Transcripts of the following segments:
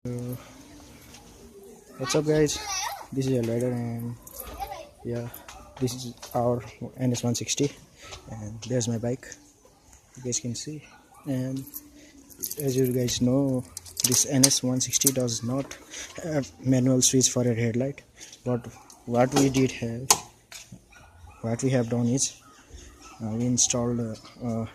Uh, what's up, guys? This is a rider, and yeah, this is our NS160, and there's my bike. You guys can see, and as you guys know, this NS160 does not have manual switch for a headlight. But what we have done is we installed a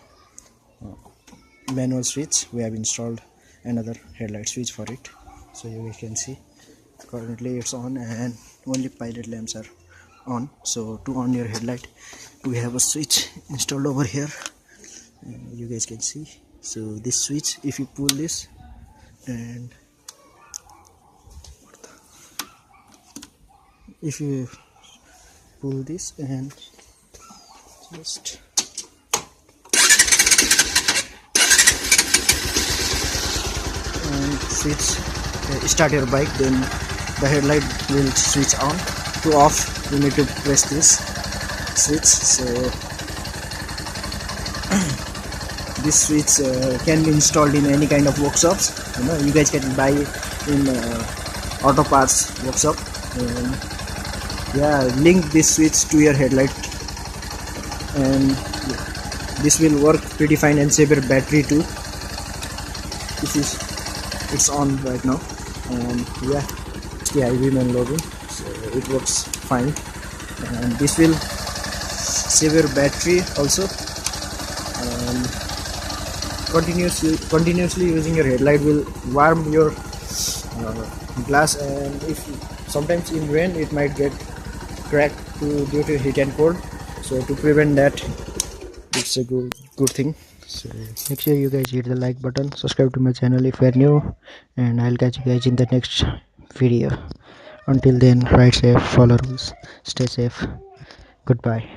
manual switch. We have installed another headlight switch for it, so you guys can see. Currently it's on and only pilot lamps are on. So to on your headlight, we have a switch installed over here, and you guys can see. So this switch, if you pull this, and if you pull this and just and switch, start your bike, then the headlight will switch on. To off, you need to press this switch. So this switch can be installed in any kind of workshops. You guys can buy in auto parts workshop. Yeah, link this switch to your headlight, and this will work pretty fine, and save your battery too. It's on right now, and yeah, it's the IV main loading, so it works fine, and this will save your battery also. And continuously using your headlight will warm your glass, and if sometimes in rain it might get cracked due to heat and cold. So to prevent that, it's a good thing. So make sure you guys hit the like button, subscribe to my channel if you are new, and I'll catch you guys in the next video. Until then, ride safe, follow rules, stay safe, goodbye.